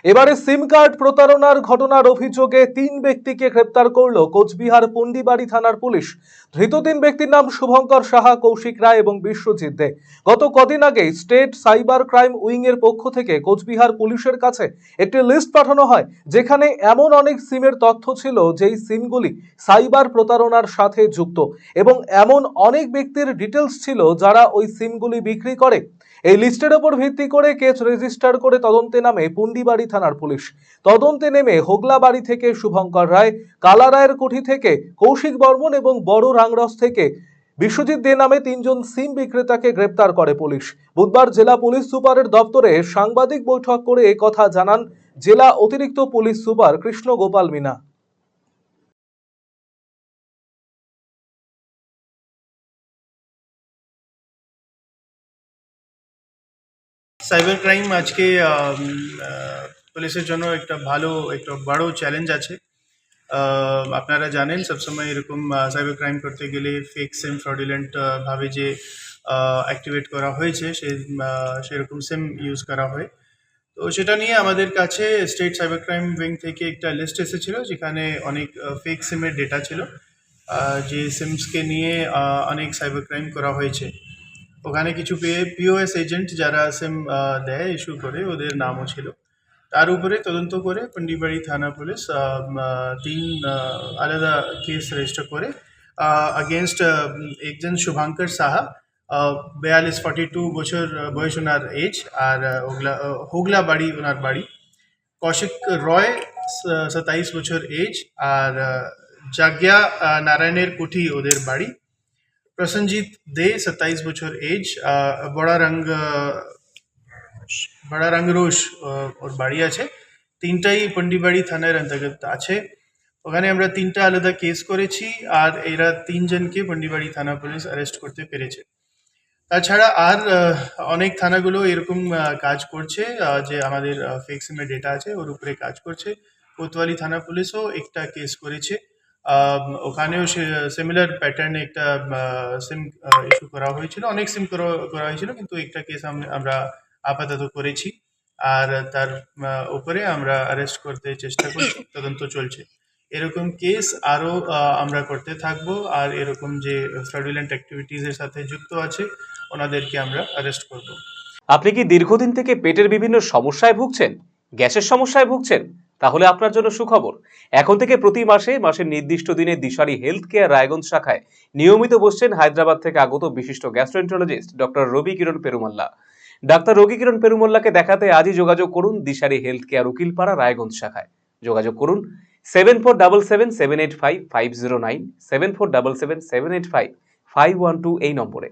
এবারে সিম কার্ড প্রতারণার ঘটনার অভিযোগে 3 ব্যক্তিকে গ্রেপ্তার করল কোচবিহার পন্ডিবাড়ি থানার পুলিশ। ধৃত 3 ব্যক্তির নাম শুভঙ্কর সাহা, কৌশিক রায় এবং বিশ্বজিৎ দে। গত কদিন আগে স্টেট সাইবার ক্রাইম উইং এর পক্ষ থেকে কোচবিহার পুলিশের কাছে একটি লিস্ট পাঠানো হয়, যেখানে এমন অনেক সিমের তথ্য ছিল যেই সিমগুলি সাইবার প্রতারণার সাথে যুক্ত, এবং এমন অনেক ব্যক্তির ডিটেলস ছিল যারা ওই সিমগুলি বিক্রি করে। এই লিস্টের উপর ভিত্তি করে কেস রেজিস্টার করে তদন্তে নামে পুন্ডিবাড়ি থানার পুলিশ। তদন্তে নেমে হোগলাবাড়ি থেকে শুভঙ্কর রায়, কালারায়ের কুঠি থেকে কৌশিক বর্মন এবং বড় রাংরস থেকে বিশ্বজিৎ দে নামে 3 জন সিম বিক্রেতাকে গ্রেপ্তার করে পুলিশ। বুধবার জেলা পুলিশ সুপারের দপ্তরে সাংবাদিক বৈঠক করে একথা জানান জেলা অতিরিক্ত police super Krishna Gopal Meena. Cyber crime আজকে পুলিশের জন্য একটা বড় চ্যালেঞ্জ আছে। আপনারা জানেন সবসময় এরকম সাইবার ক্রাইম করতে গেলে ফেক সিম ফ্রডুলেন্ট ভাবে যে অ্যাক্টিভেট করা হয়েছে সেরকম সিম ইউজ করা হয়। তো সেটা নিয়ে আমাদের কাছে স্টেট সাইবার ক্রাইম উইং থেকে একটা লিস্ট এসেছিল, যেখানে অনেক ফেক সিমের ডেটা ছিল, যে সিমসকে নিয়ে অনেক সাইবার ক্রাইম করা হয়েছে। ওখানে কিছু পিওএস এজেন্ট যারা সিম দেয়, ইস্যু করে, ওদের নামও ছিল। তার উপরে তদন্ত করে পন্ডিবাড়ি থানা পুলিশ 3 আলাদা কেস রেজিস্টার করে अगेंस्ट একজন শুভঙ্কর সাহা, 42-42 বছর বয়স ওনার এজ, আর হোগলা বাড়ি ওনার বাড়ি। কৌশিক রয় 27 বছর এজ, আর জাগ্ঞা নারায়ণের কুঠি ওদের বাড়ি। প্রসেনজিৎ দে 27 বছর এজ, বড়া রাংরোশ ওর বাড়ি আছে। তিনটাই পন্ডিবাড়ি থানার অন্তর্গত আছে। ওখানে আমরা 3টা আলাদা কেস করেছি, আর এরা 3 জনকে পন্ডিবাড়ি থানা পুলিশ অ্যারেস্ট করতে পেরেছে। তাছাড়া আর অনেক থানাগুলো এরকম কাজ করছে, যে আমাদের ফেক সিমের ডেটা আছে ওর উপরে কাজ করছে। কোতোয়ালি থানা পুলিশও একটা কেস করেছে, ওখানেও সিমিলার প্যাটার্নে একটা সিম ইস্যু করা হয়েছিল। অনেক সিম করা হয়েছিল, কিন্তু একটা কেস আমরা আপাতত করেছি, আর তার উপরে আমরা অ্যারেস্ট করতে চেষ্টা করছি, তদন্ত চলছে। এরকম কেস আরও আমরা করতে থাকবো, আর এরকম যে ফ্রডুলেন্ট অ্যাক্টিভিটিসের সাথে যুক্ত আছে ওনাদেরকে আমরা অ্যারেস্ট করব। আপনি কি দীর্ঘদিন থেকে পেটের বিভিন্ন সমস্যায় ভুগছেন, গ্যাসের সমস্যায় ভুগছেন? তাহলে আপনার জন্য সুখবর। এখন থেকে প্রতি মাসের নির্দিষ্ট দিনে দিশারি হেলথ কেয়ার রায়গঞ্জ শাখায় নিয়মিত বসছেন হায়দ্রাবাদ থেকে আগত বিশিষ্ট গ্যাস্ট্রোএন্টারোলজিস্ট ডক্টর রবি কিরণ পেরুমাল্লা। ডাক্তার রবি কিরণ পেরুমাল্লাকে দেখাতে আজই যোগাযোগ করুন দিশারি হেলথ কেয়ার উকিলপাড়া রায়গঞ্জ শাখায়। যোগাযোগ করুন 7477785509, 7477785512 এই নম্বরে।